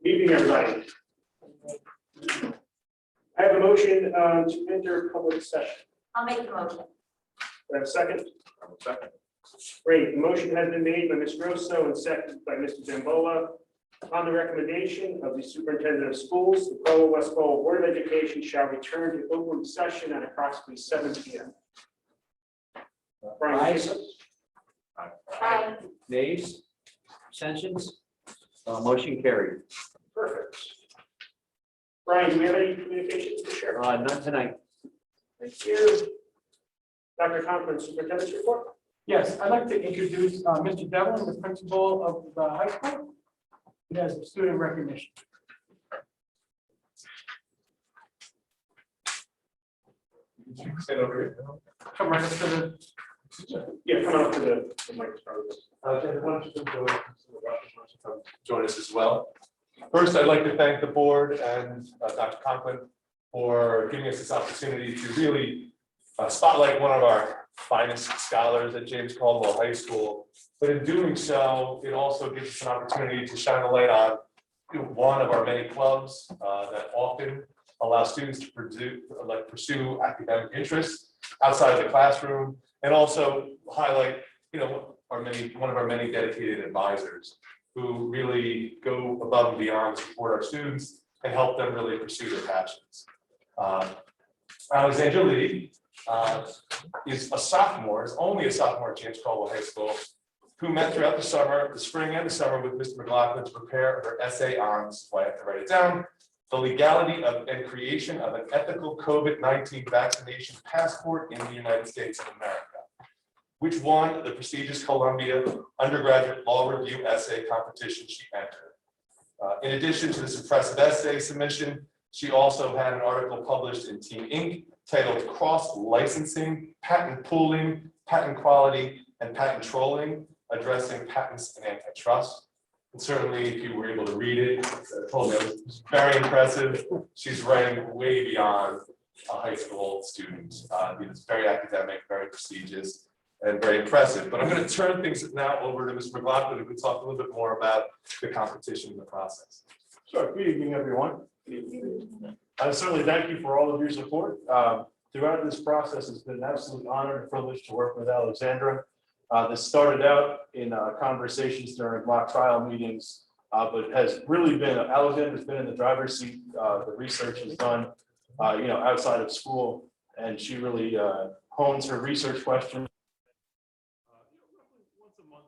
Good evening, everybody. I have a motion to enter public session. I'll make the motion. Do I have a second? Second. Great. The motion has been made by Ms. Grosso and seconded by Mr. Zambola. On the recommendation of the superintendent of schools, the Caldwell-West Caldwell Board of Education shall return to open session at approximately 7 p.m. Brian, Ayes. Aye. Nays? Abstentions? Motion carried. perfect. Brian, do we have any communications to share? None tonight. Thank you. Dr. Conklin, superintendent's report. Yes, I'd like to introduce Mr. Devlin, the principal of the high school. He has a student recognition. Stand over here. Come right up to the. Yeah, come on up to the microphone. Join us as well. First, I'd like to thank the board and Dr. Conklin for giving us this opportunity to really spotlight one of our finest scholars at James Caldwell High School. But in doing so, it also gives us an opportunity to shine a light on one of our many clubs that often allow students to pursue academic interests outside of the classroom, and also highlight, one of our many dedicated advisors who really go above and beyond to support our students and help them really pursue their passions. Alexandra Lee is a sophomore, is only a sophomore at James Caldwell High School, who met throughout the summer, the spring and the summer with Mr. McLaughlin to prepare her essay on, so I have to write it down, the legality of and creation of an ethical COVID-19 vaccination passport in the United States of America, which won the prestigious Columbia undergraduate law review essay competition she entered. In addition to this impressive essay submission, she also had an article published in Team Inc. titled Cross Licensing, Patent Pooling, Patent Quality, and Patent Trolling, Addressing Patents and Antitrust. And certainly, if you were able to read it, it was very impressive. She's writing way beyond a high school student. It's very academic, very prestigious, and very impressive. But I'm going to turn things now over to Mr. McLaughlin, who can talk a little bit more about the competition and the process. Sure. Good evening, everyone. I certainly thank you for all of your support. Throughout this process, it's been an absolute honor and privilege to work with Alexandra. This started out in conversations during mock trial meetings, but has really been, Alexandra's been in the driver's seat. The research is done, outside of school, and she really hones her research questions. Roughly once a month,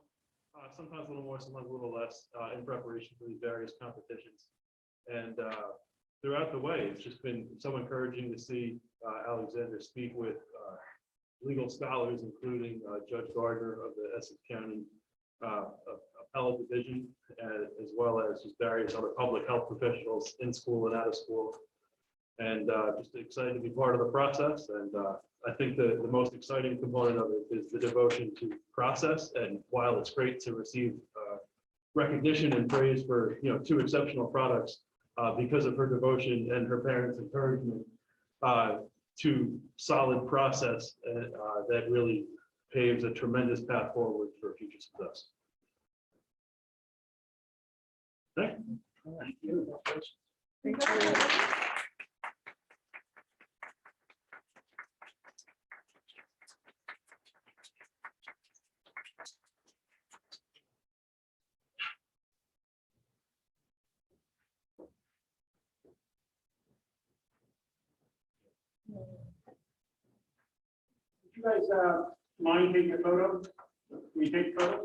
sometimes a little more, sometimes a little less, in preparation for these various competitions. And throughout the way, it's just been so encouraging to see Alexandra speak with legal scholars, including Judge Gardner of the Essex County Appellate Division, as well as just various other public health professionals in school and out of school. And just excited to be part of the process. And I think the most exciting component of it is the devotion to process. And while it's great to receive recognition and praise for two exceptional products, because of her devotion and her parents' encouragement to solid process that really paves a tremendous path forward for future success. Thank you. Thank you. You guys mind taking a photo? Can you take a photo?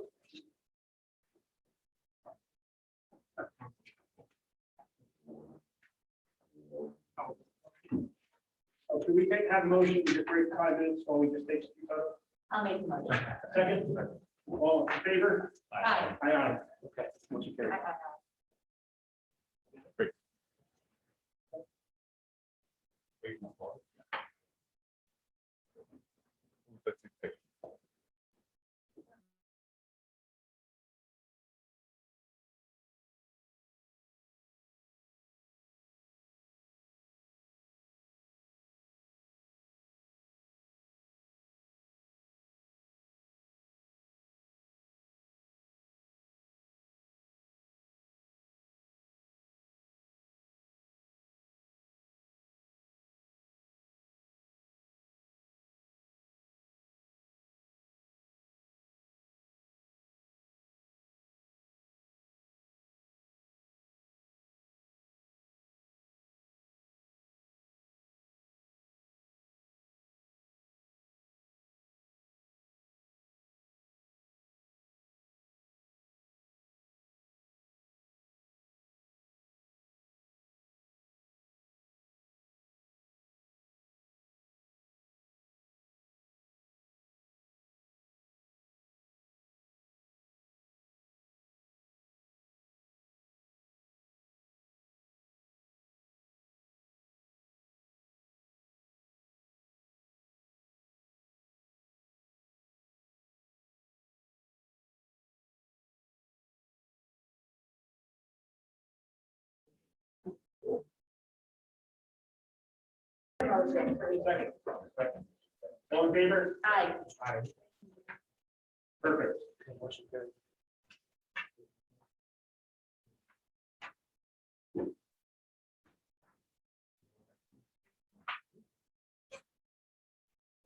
Oh, can we have a motion to break 5 minutes while we just take a few photos? I'll make the motion. Second, all in favor? Aye. Aye, aye. Okay, motion carried. Aye, aye, aye. motion. Second. All in favor? Aye. Aye. Perfect. Motion carried.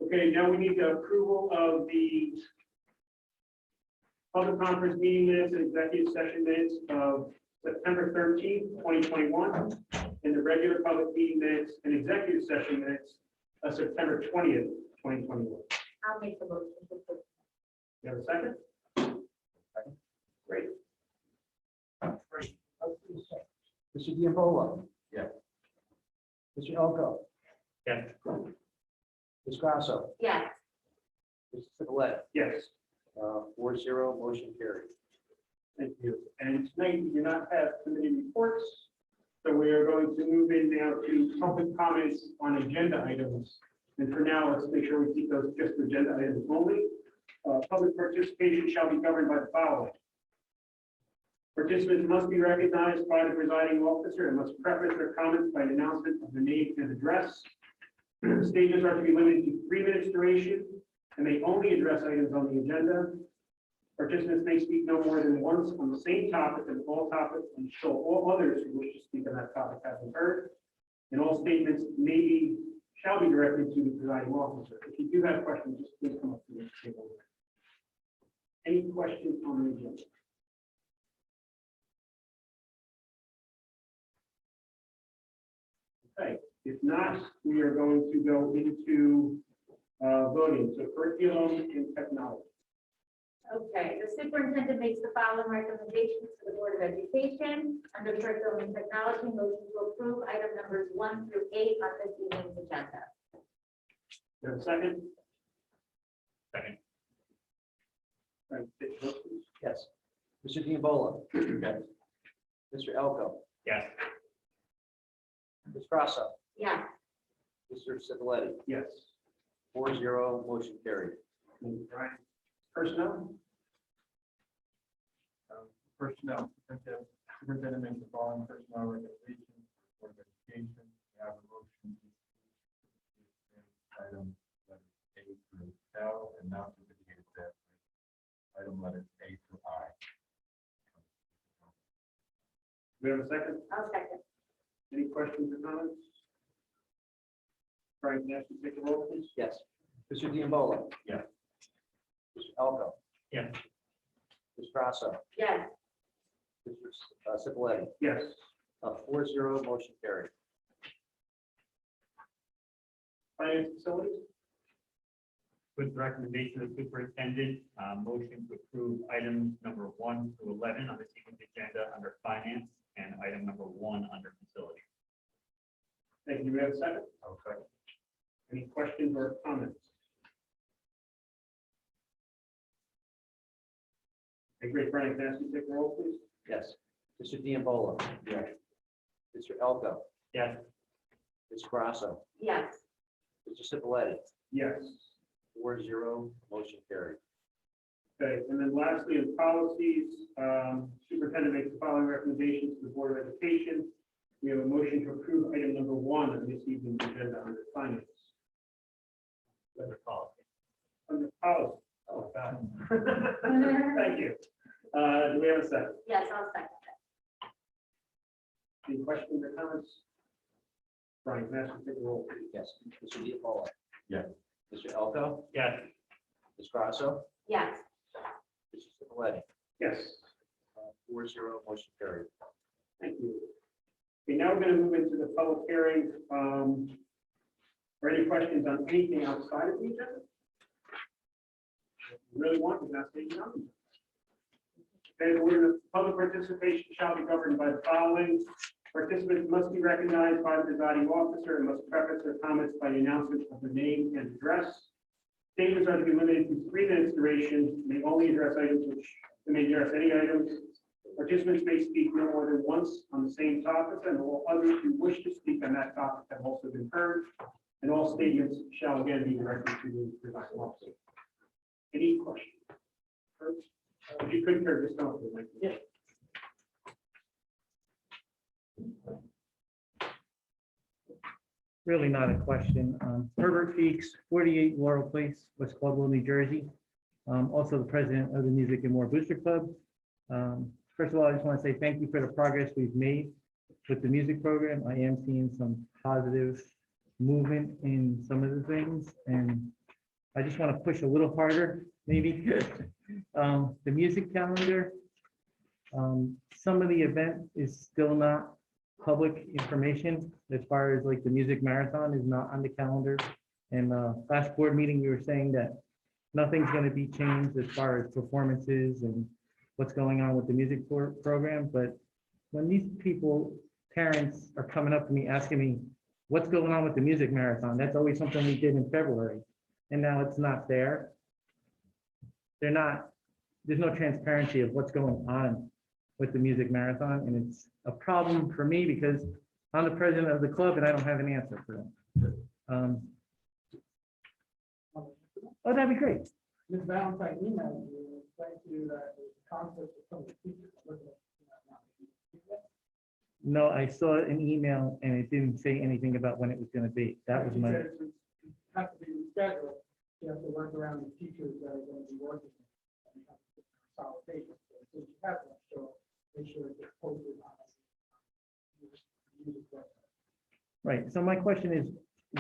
Okay, now we need the approval of the public conference meeting minutes and executive session minutes of September 13th, 2021, and the regular public meeting minutes and executive session minutes of September 20th, 2021. I'll make the motion. You have a second? Great. Great. Mr. Diambola. Yeah. Mr. Elko. Yes. Ms. Grasso. Yes. Mr. Sibiletti. Yes. 4-0, motion carried. Thank you. And tonight we do not have committee reports. So we are going to move in now to public comments on agenda items. And for now, let's make sure we keep those just agenda items only. Public participation shall be governed by the following. Participants must be recognized by the presiding officer and must preface their comments by an announcement of the name and address. Statements are to be limited to 3 minutes duration and may only address items on the agenda. Participants may speak no more than once on the same topic and all topics until all others who wish to speak on that topic have been heard. And all statements shall be directed to the presiding officer. If you do have questions, just please come up to the table. Any questions on the agenda? Okay, if not, we are going to go into voting. So curriculum and technology. Okay, the superintendent makes the following recommendations to the Board of Education under curriculum and technology. Motion to approve item numbers 1 through 8 on this evening's agenda. You have a second? Second. Right, take the vote, please. Yes. Mr. Diambola. Yes. Mr. Elko. Yes. Ms. Grasso. Yes. Mr. Sibiletti. Yes. 4-0, motion carried. Thank you, Brian. Personnel? Personnel, superintendent makes the following personnel recommendations for Board of Education. We have a motion to item letters A through L and not to indicate that item letters A through I. Do we have a second? I'll second. Any questions or comments? Brian, can I ask you to take the roll, please? Yes. Mr. Diambola. Yes. Mr. Elko. Yes. Ms. Grasso. Yes. Mr. Sibiletti. Yes. 4-0, motion carried. Finance facilities? With the recommendation of the superintendent, motion to approve items number 1 through 11 on this evening's agenda under finance and item number 1 under facility. Thank you. Do we have a second? Okay. Any questions or comments? Okay, great. Brian, can I ask you to take the roll, please? Yes. Mr. Diambola. Yes. Mr. Elko. Yes. Ms. Grasso. Yes. Mr. Sibiletti. Yes. 4-0, motion carried. Okay, and then lastly, in policies, superintendent makes the following recommendations to the Board of Education. We have a motion to approve item number 1 on this evening's agenda under finance. Under policy. Under policy. Oh, God. Thank you. Do we have a second? Yes, I'll second that. Any questions or comments? Brian, can I ask you to take the roll, please? Yes. Mr. Diambola. Yes. Mr. Elko. Yes. Ms. Grasso. Yes. Mr. Sibiletti. Yes. 4-0, motion carried. Thank you. Okay, now we're going to move into the public hearing. Are any questions on anything outside of the agenda? If you really want, we're not saying no. Okay, the order of public participation shall be governed by the following. Participants must be recognized by the presiding officer and must preface their comments by the announcement of the name and address. Statements are to be limited to 3 minutes duration, may only address items which may address any items. Participants may speak no more than once on the same topic, and all others who wish to speak on that topic have also been heard. And all statements shall again be directed to the presiding officer. Any questions? If you could, just come up with it. Yeah. really not a question. Herbert Feeks, 48 Laurel Place, West Caldwell, New Jersey. Also the president of the Music and More Booster Club. First of all, I just want to say thank you for the progress we've made with the music program. I am seeing some positive movement in some of the things, and I just want to push a little harder, maybe. The music calendar, some of the event is still not public information as far as like the music marathon is not on the calendar. And last board meeting, we were saying that nothing's going to be changed as far as performances and what's going on with the music program. But when these people, parents are coming up to me asking me, what's going on with the music marathon? That's always something we did in February. And now it's not there. There's no transparency of what's going on with the music marathon. And it's a problem for me because I'm the president of the club and I don't have an answer for them. Oh, that'd be great. Ms. Valentine emailed you, thank you, that the concept of some of the teachers. No, I saw an email and it didn't say anything about when it was going to be. That was She my, said it has to be rescheduled. You have to work around the teachers that are going to be working. And you have to put consolidation. So since you have that, so make sure it gets posted on the music website. right. So my question is,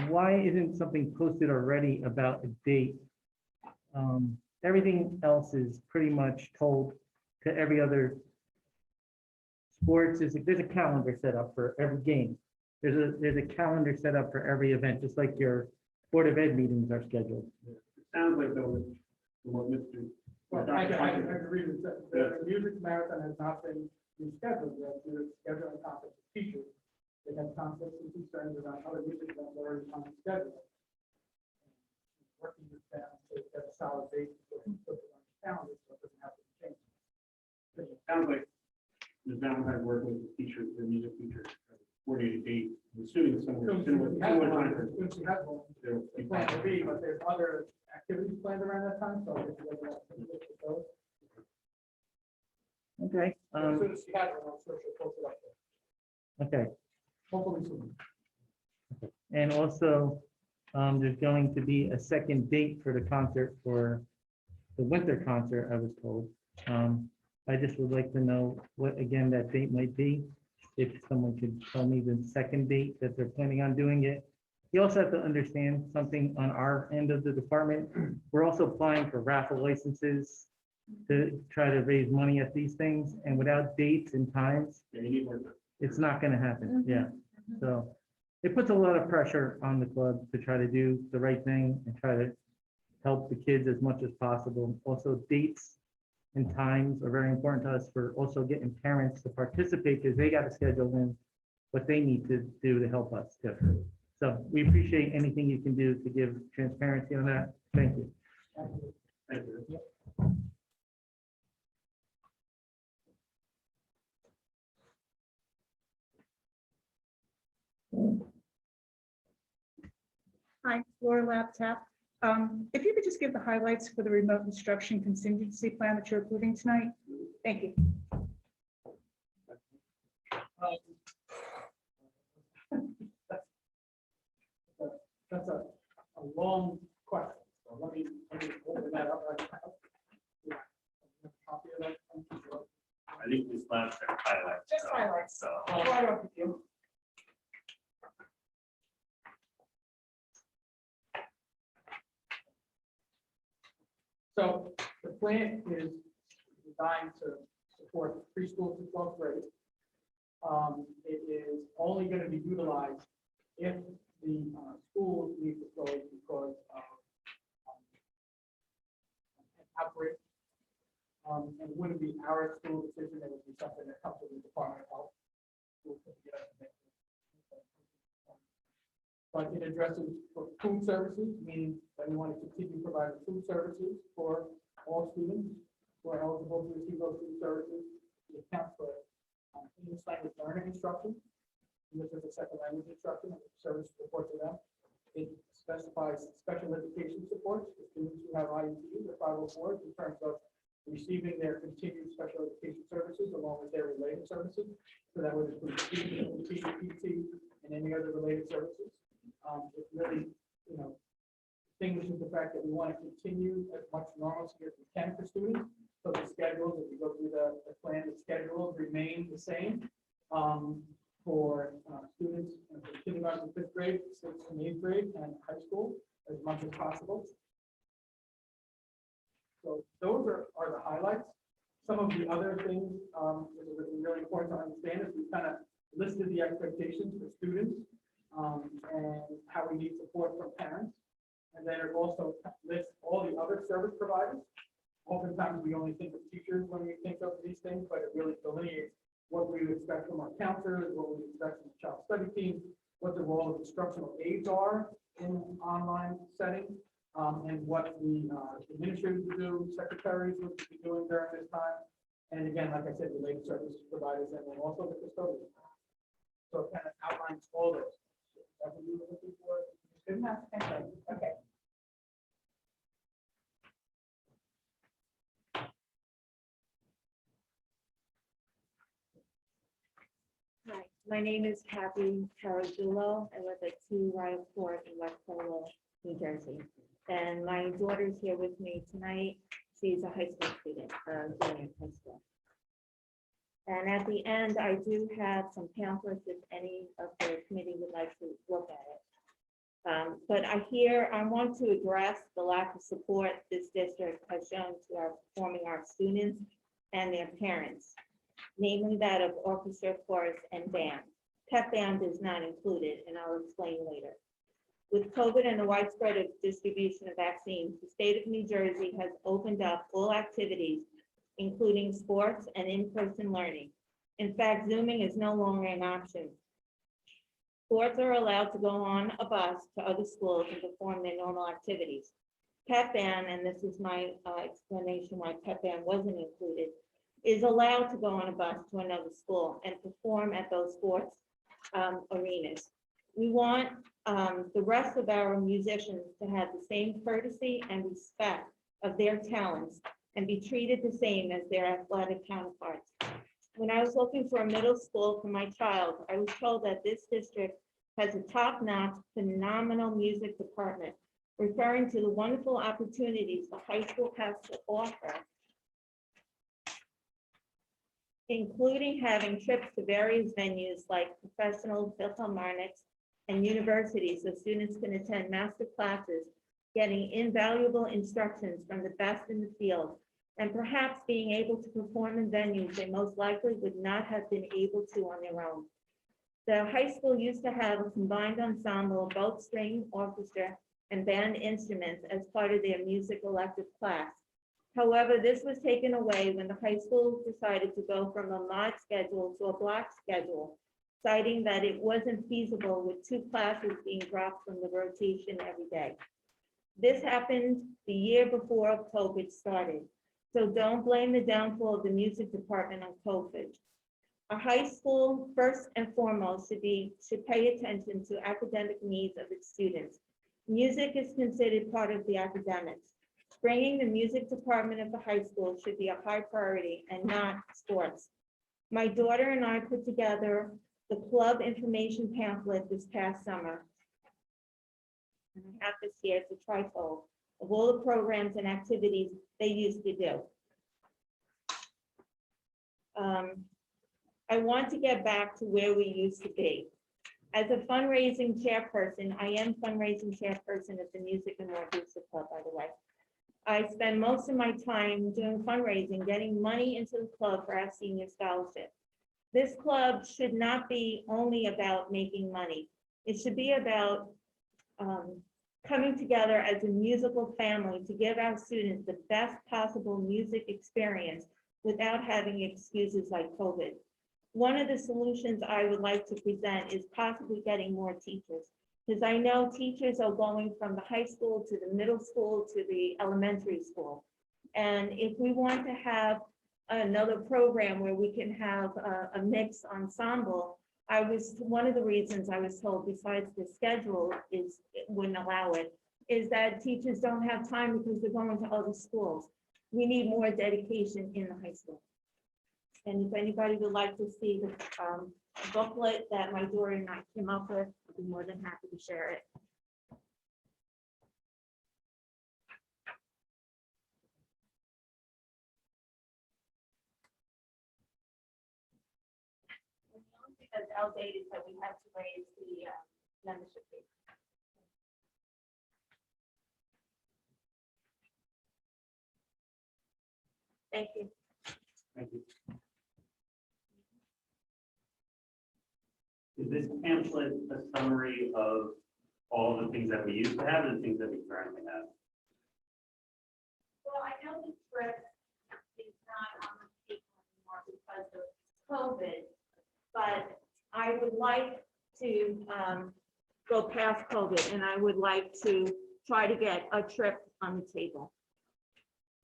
why isn't something posted already about a date? Everything else is pretty much told to every other sports. There's a calendar set up for every game. There's a calendar set up for every event, just like your Board of Ed meetings are scheduled. It sounds like though, what Mr. Well, I agree with that. The music marathon has not been rescheduled yet. We're scheduling conflicts with teachers. They have conflicts and concerns about other music events already on the schedule. Working with them to get a solid base for put it on the calendar so it doesn't have to change. It sounds like Ms. Valentine working with the teacher, the music teacher, coordinated date. I'm assuming somewhere similar time. Since we have one, it's planned to be, but there's other activities planned around that time, so if you guys want to look at those. Okay. As soon as she has one, I'm sure she'll post it up there. Okay. Hopefully soon. And also, there's going to be a second date for the concert, for the winter concert, I was told. I just would like to know what, again, that date might be. If someone could tell me the second date that they're planning on doing it. You also have to understand something on our end of the department. We're also applying for raffle licenses to try to raise money at these things, and without dates and times, Yeah, you need more time. it's not gonna happen, yeah. So it puts a lot of pressure on the club to try to do the right thing and try to help the kids as much as possible. Also, dates and times are very important to us for also getting parents to participate, because they got to schedule in what they need to do to help us too. So we appreciate anything you can do to give transparency on that. Thank you. Thank you. Hi, Laura Laptap. If you could just give the highlights for the remote instruction contingency plan that you're approving tonight. Thank you. That's a long question. So let me open that up right now. Yeah. Copy of that. I think this last highlights. Just highlights. So. I'll follow up with you. So the plan is designed to support preschool to 12th grade. It is only going to be utilized if the schools need to close because of an outbreak. And it wouldn't be our school decision, it would be something that comes from the Department of Health. But it addresses food services, meaning that we want to continue providing food services for all students who are eligible to receive those food services. It accounts for English language learning instruction, English as a second language instruction, and service support to them. It specifies special education supports for students who have IEPs or 504s in terms of receiving their continued special education services along with their related services. So that would include PT, and any other related services. fact that we want to continue as much normalcy as we can for students. So the schedules, if you go through the plan, the schedules remain the same for students in kindergarten to fifth grade, sixth and eighth grade, and high school as much as possible. So those are the highlights. Some of the other things that are really important to understand is we kind of listed the expectations for students and how we need support from parents. And then it also lists all the other service providers. Oftentimes, we only think of teachers when we think of these things, but it really delineates what we would expect from our counselors, what we expect from the child study team, what the role of instructional aides are in online setting, and what the administrators would do, secretaries would be doing during this time. And again, like I said, related service providers and then also the custodians. So it kind of outlines all those. That's what you were looking for. Good enough. Okay. Hi, my name is Kathy Carazulo. I live at 2 Riot Court in West Caldwell, New Jersey. And my daughter's here with me tonight. She's a high school student, junior in high school. And at the end, I do have some pamphlets if any of the committee would like to look at it. But I want to address the lack of support this district has shown to performing arts students and their parents, namely that of orchestra, chorus, and band. Pep band is not included, and I'll explain later. With COVID and the widespread of distribution of vaccines, the state of New Jersey has opened up all activities, including sports and in-person learning. In fact, Zooming is no longer an option. Sports are allowed to go on a bus to other schools and perform their normal activities. Pep band, and this is my explanation why pep band wasn't included, is allowed to go on a bus to another school and perform at those sports arenas. We want the rest of our musicians to have the same courtesy and respect of their talents and be treated the same as their athletic counterparts. When I was looking for a middle school for my child, I was told that this district has a top-notch, phenomenal music department, referring to the wonderful opportunities the high school has to offer, including having trips to various venues like professional philharmonics and universities so students can attend master classes, getting invaluable instructions from the best in the field, and perhaps being able to perform in venues they most likely would not have been able to on their own. The high school used to have a combined ensemble of both string, orchestra, and band instruments as part of their music elective class. However, this was taken away when the high school decided to go from a mod schedule to a block schedule, citing that it wasn't feasible with 2 classes being dropped from the rotation every day. This happened the year before COVID started, so don't blame the downfall of the music department on COVID. A high school, first and foremost, should pay attention to academic needs of its students. Music is considered part of the academics. Bringing the music department of the high school should be a high priority and not sports. My daughter and I put together the club information pamphlet this past summer. And I have this here, it's a trifold of all the programs and activities they used to do. I want to get back to where we used to be. As a fundraising chairperson, I am fundraising chairperson of the Music and More Booster Club, by the way. I spend most of my time doing fundraising, getting money into the club for our senior scholarship. This club should not be only about making money. It should be about coming together as a musical family to give our students the best possible music experience without having excuses like COVID. One of the solutions I would like to present is possibly getting more teachers, because I know teachers are going from the high school to the middle school to the elementary school. And if we want to have another program where we can have a mixed ensemble, one of the reasons I was told, besides the schedule wouldn't allow it, is that teachers don't have time because they're going to other schools. We need more dedication in the high school. And if anybody would like to see the booklet that my daughter and I came up with, I'd be more than happy to share it. as outdated, so we have to raise the membership fee. Thank you. Thank you. Is this pamphlet a summary of all the things that we used to have and the things that we currently have? Well, I know the trip is not on the table anymore because of COVID, but I would like to go past COVID, and I would like to try to get a trip on the table.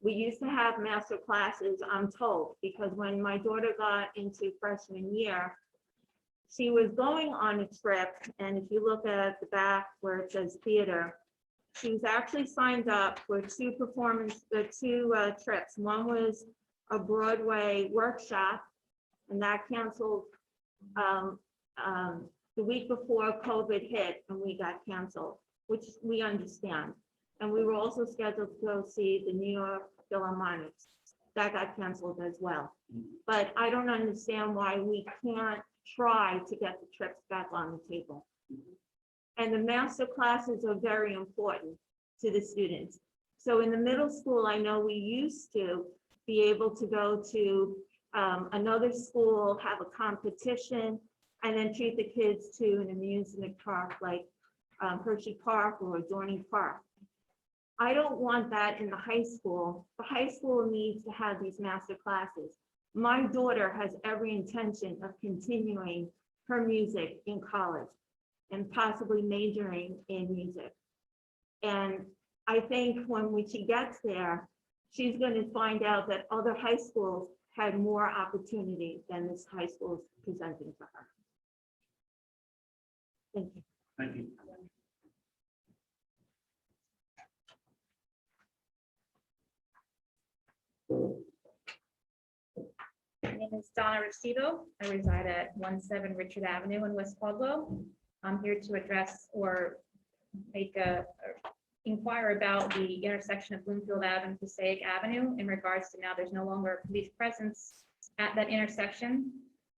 We used to have master classes, I'm told, because when my daughter got into freshman year, she was going on a trip, and if you look at the back where it says theater, she was actually signed up for two trips. One was a Broadway workshop, and that canceled the week before COVID hit, and we got canceled, which we understand. And we were also scheduled to go see the New York Philharmonics. That got canceled as well. But I don't understand why we can't try to get the trips back on the table. And the master classes are very important to the students. So in the middle school, I know we used to be able to go to another school, have a competition, and then treat the kids to an amusement park like Hershey Park or Dorney Park. I don't want that in the high school. The high school needs to have these master classes. My daughter has every intention of continuing her music in college and possibly majoring in music. And I think when she gets there, she's going to find out that other high schools had more opportunity than this high school is presenting for her. Thank you. Thank you. My name is Donna Restivo. I reside at 17 Richard Avenue in West Caldwell. I'm here to address or inquire about the intersection of Bloomfield Ave and Passaic Avenue in regards to now there's no longer police presence at that intersection.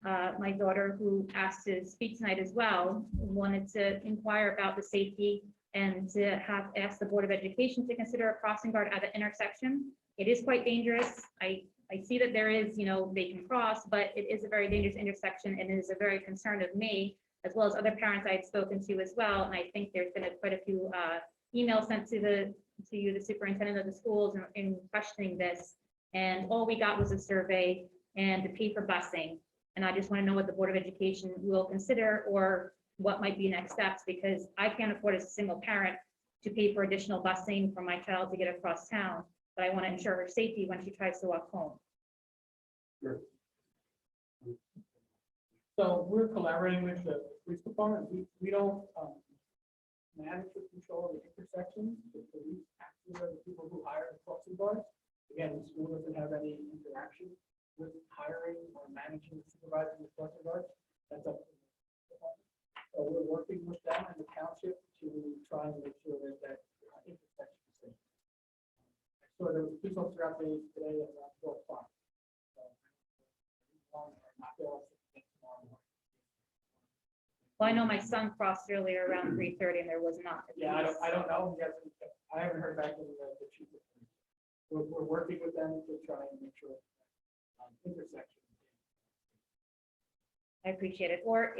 My daughter, who asked to speak tonight as well, wanted to inquire about the safety and to ask the Board of Education to consider a crossing guard at the intersection. It is quite dangerous. I see that there is, they can cross, but it is a very dangerous intersection, and it is a very concern of me, as well as other parents I had spoken to as well. And I think there's been quite a few emails sent to you, the superintendent of the schools, in questioning this. And all we got was a survey and the pay for busing. And I just want to know what the Board of Education will consider or what might be next steps, because I can't afford as a single parent to pay for additional busing for my child to get across town. But I want to ensure her safety when she tries to walk home. Sure. So we're collaborating with the police department. We don't manage or control the intersections. The police actually are the people who hire the crossing guards. Again, the school doesn't have any interaction with hiring or managing, supervising the crossing guards. That's up to the department. So we're working with them and the township to try and make sure that that intersection is safe. So the police officer out there today at around 4 o'clock. Well, I know my son crossed earlier around 3:30 and there was not. Yeah, I don't know. I haven't heard back from the chief. We're working with them to try and make sure intersection. I appreciate it. Or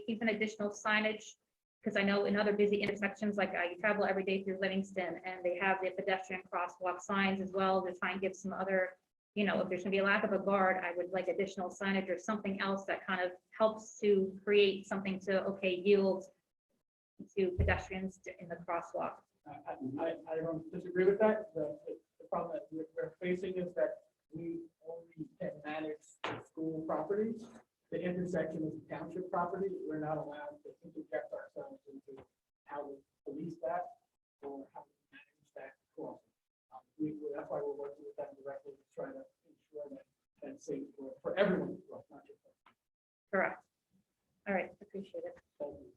even additional signage, because I know in other busy intersections, like I travel every day through Livingston, and they have the pedestrian crosswalk signs as well to try and give some other, if there's gonna be a lack of a guard, I would like additional signage or something else that kind of helps to create something to, yield to pedestrians in the crosswalk. I don't disagree with that. The problem that we're facing is that we only can manage the school properties. The intersection is township property. We're not allowed to interject ourselves into how to police that or how to manage that crossing. That's why we're working with them directly to try to ensure that that's safe for everyone, not just us. Correct. All right, appreciate it. Thank you.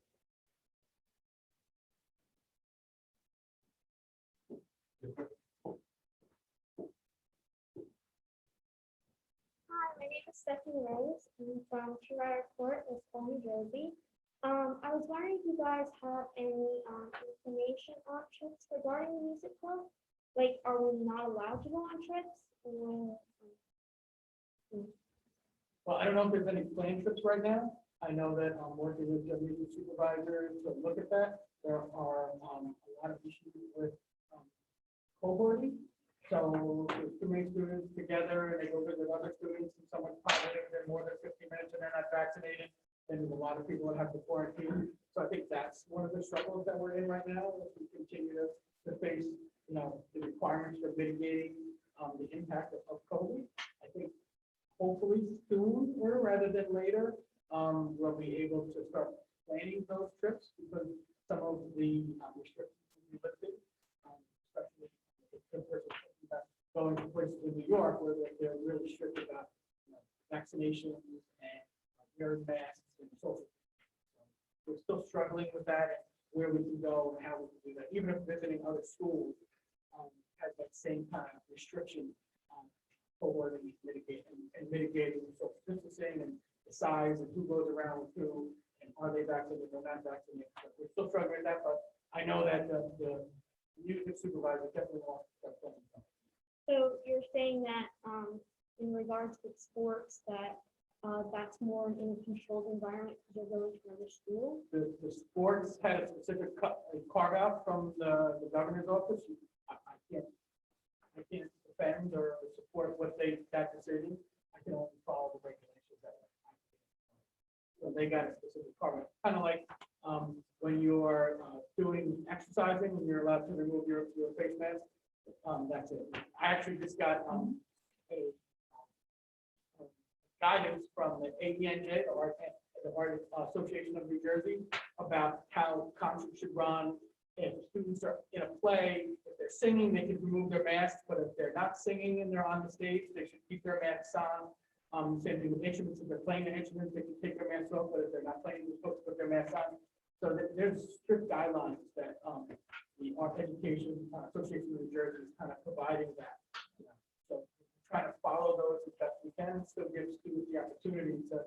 Hi, my name is Stephanie Rose. I'm from Trier Court, West New Jersey. I was wondering if you guys have any information on trips regarding the music club? Like, are we not allowed to go on trips? Or, Well, I don't know if there's any planned trips right now. I know that I'm working with the music supervisor to look at that. There are a lot of issues with cohorting. So if too many students together and they go visit other students and someone's positive, they're more than 50 minutes and they're not vaccinated, then there's a lot of people that have to quarantine. So I think that's one of the struggles that we're in right now, as we continue to face, you know, the requirements for mitigating the impact of COVID. I think hopefully sooner rather than later, we'll be able to start planning those trips because some of the restrictions will be lifted, especially going to places in New York where they're really strict about vaccinations and wearing masks and so forth. We're still struggling with that and where we can go and how we can do that. Even if visiting other schools has that same kind of restriction for mitigating social distancing and the size and who goes around with who and are they vaccinated or not vaccinated. So we're still struggling with that, but I know that the music supervisor definitely wants to start planning something. so you're saying that in regards to sports, that that's more in a controlled environment because they're going to another school? The sports had a specific carve out from the governor's office. I can't defend or support that decision. I can only follow the regulations that so they got a specific carve out. Kind of like when you're doing exercising and you're allowed to remove your face mask. That's it. I actually just got a guidance from the AENJ, the Art Association of New Jersey, about how concerts should run. If students are in a play, if they're singing, they can remove their masks, but if they're not singing and they're on the stage, they should keep their masks on. Same thing with instruments. If they're playing the instruments, they can take their masks off, but if they're not playing, they're supposed to put their masks on. So there's strict guidelines that the Art Education Association of New Jersey is kind of providing that. So trying to follow those as best we can, still give students the opportunity to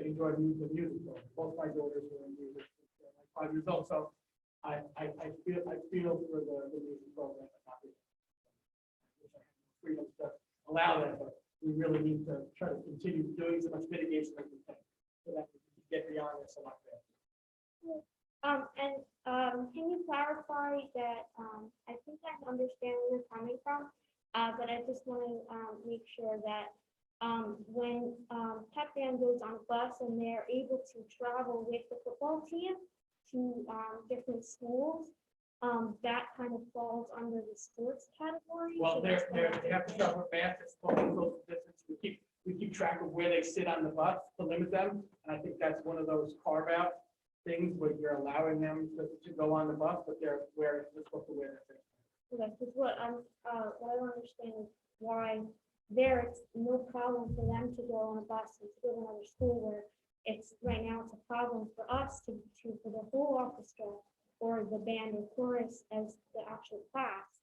enjoy the music. Both my daughters were in music, they're like 5 years old, so I feel for the music program. Freedom to allow that, but we really need to try to continue doing as much mitigation as we can so that we can get beyond this a lot better. Can you clarify that, I think I understand where you're coming from, but I just want to make sure that when pep band goes on a bus and they're able to travel with the football team to different schools, that kind of falls under the sports category? Well, So they that's have to travel fast, it's social distance. We keep track of where they sit on the bus to limit them, and I think that's one of those carve out things where you're allowing them to go on the bus, but they're supposed to wear their thing. Okay, because what I don't understand is why it's no problem for them to go on a bus and to go to another school where it's right now it's a problem for us to for the whole orchestra or the band or chorus as the actual class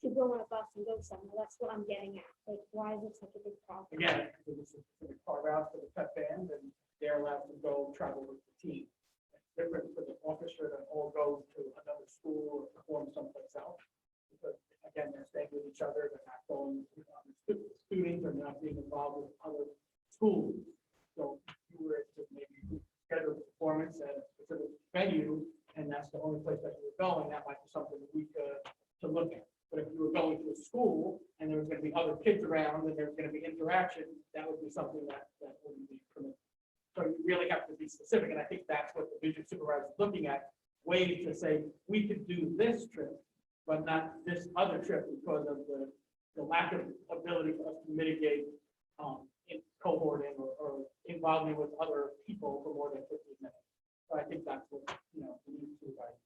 to go on a bus and go somewhere. That's what I'm getting at. Like, why is it such a big problem? Again, because it's a carve out for the pep band, and they're allowed to go travel with the team. It's different for the orchestra that all goes to another school or perform someplace else. Because again, they're staying with each other, they're not going with other students, or not being involved with other schools. So you were to maybe schedule a performance at a specific venue, and that's the only place that you were going, that might be something we could to look at. But if you were going to a school and there was going to be other kids around and there's going to be interaction, that would be something that wouldn't be permitted. So you really have to be specific, and I think that's what the music supervisor is looking at, ways to say, we could do this trip, but not this other trip because of the lack of ability for us to mitigate in cohorting or involvement with other people for more than 15 minutes. So I think that's what, the music supervisor.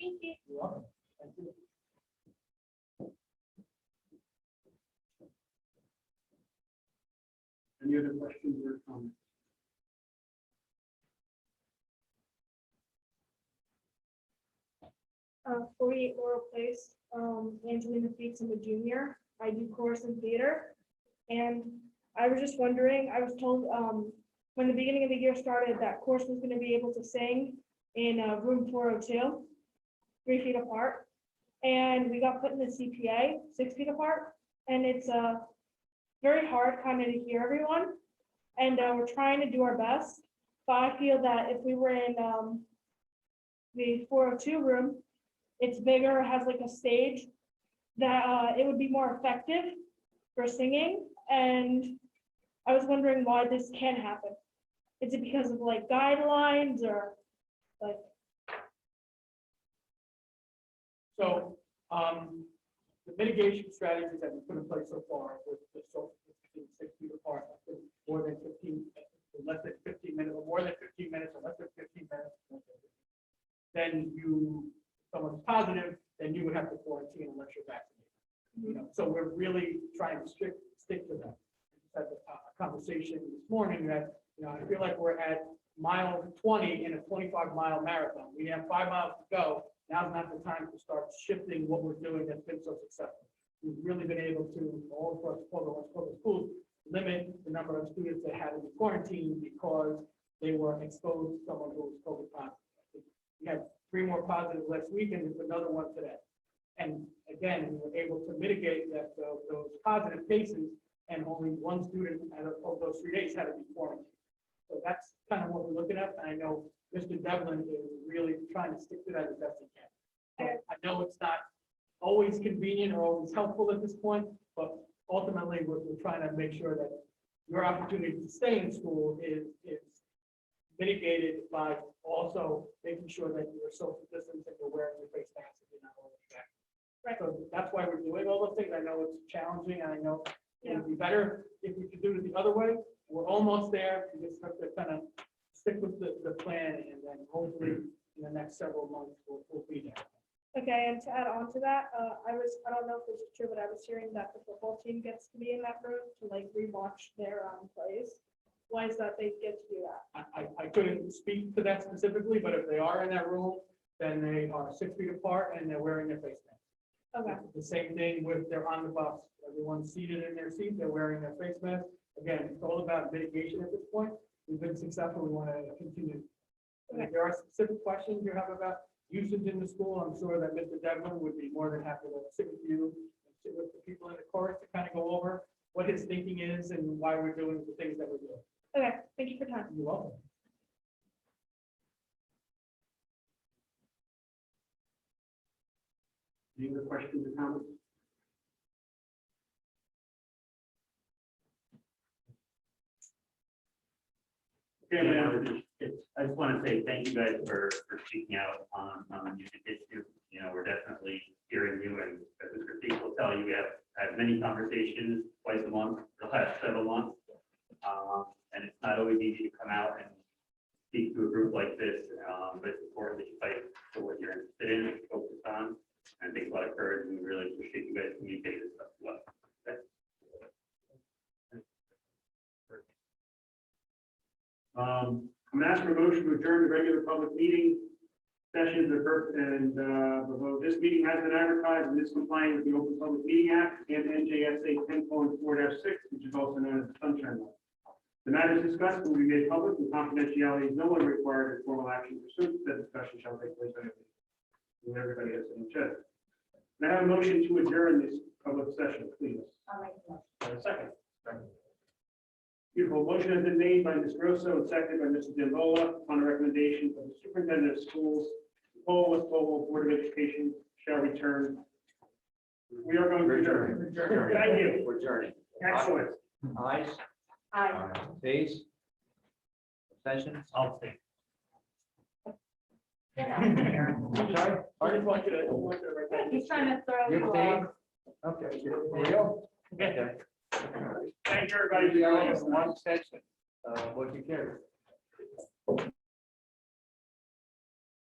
Thank you. You're welcome. Thank you. Any other questions or comments? Uh, 48 Laurel Place, Angelina Feats, I'm a junior. I do chorus and theater. And I was just wondering, I was told, when the beginning of the year started, that course was gonna be able to sing in, room 402, 3 feet apart. And we got put in the CPA, 6 feet apart, and it's, very hard kind of to hear everyone. And, we're trying to do our best, but I feel that if we were in, the 402 room, it's bigger, has like a stage, that, it would be more effective for singing. And I was wondering why this can't happen. Is it because of like guidelines or like? So, the mitigation strategies that we put in place so far with the social distancing 6 feet apart, more than 15, less than 15 minutes, or more than 15 minutes, or less than 15 minutes. Then someone's positive, then you would have to quarantine unless you're vaccinated. You know, so we're really trying to stick to that. Had a conversation this morning that, you know, I feel like we're at mile 20 in a 25-mile marathon. We have 5 miles to go. Now's not the time to start shifting what we're doing that's been so successful. We've really been able to, all across public schools, limit the number of students that had to be quarantined because they were exposed to someone who was COVID positive. We had 3 more positives last week and there's another one today. And again, we were able to mitigate those positive cases, and only 1 student out of those 3 days had to be quarantined. So that's kind of what we're looking at. And I know Mr. Devlin is really trying to stick to that as best he can. So I know it's not always convenient or always helpful at this point, but ultimately we're trying to make sure that your opportunity to stay in school is mitigated by also making sure that you're social distancing, you're wearing your face mask, and you're not holding back. Right. So that's why we're doing all those things. I know it's challenging, and I know it would be better if we could do it the other way. We're almost there. We just have to kind of stick with the plan, and then hopefully in the next several months we'll be there. Okay, and to add on to that, I don't know if this is true, but I was hearing that the football team gets to be in that room to like rewatch their plays. Why is that they get to do that? I couldn't speak to that specifically, but if they are in that room, then they are 6 feet apart and they're wearing their face masks. Okay, The same thing with they're on the bus. Everyone's seated in their seat, they're wearing their face mask. Again, it's all about mitigation at this point. We've been successful. We want to continue. And if there are specific questions you have about usage in the school, I'm sure that Mr. Devlin would be more than happy to sit with you and sit with the people in the chorus to kind of go over what his thinking is and why we're doing the things that we're doing. okay, thank you for your time. You're welcome. Any other questions or comments? Okay, Yeah, ma'am. I just want to say thank you guys for speaking out on the music issue. You know, we're definitely hearing you, and as Mr. Peak will tell you, we have had many conversations twice a month for the last several months. And it's not always easy to come out and speak to a group like this, but it's important that you fight for what you're interested in and focus on. And it takes a lot of courage, and we really appreciate you guys communicating this stuff well. Okay? I'm gonna ask for a motion to adjourn the regular public meeting sessions and this meeting has been advertised and is complying with the Open Public Meeting Act and NJSA 10:4-6, which is also known as the Sunshine Law. The matters discussed will be made public, and confidentiality is no longer required, and formal action pursuant to that discussion shall take place when everybody has an agenda. May I have a motion to adjourn this public session, please? Second. Beautiful. Motion has been made by Ms. Grosso and seconded by Mr. Dimbola on the recommendation of the superintendent of schools. The Caldwell-West Caldwell Board of Education shall return. We are going to adjourn. Thank you. We're adjourning. Excellent. Ayes? Aye. Days? Abstentions? I'll stay. Sorry? I just want you to. He's trying to throw You you abstained? off. Okay. For real? Okay. Thank you, everybody. One abstention. Motion carries.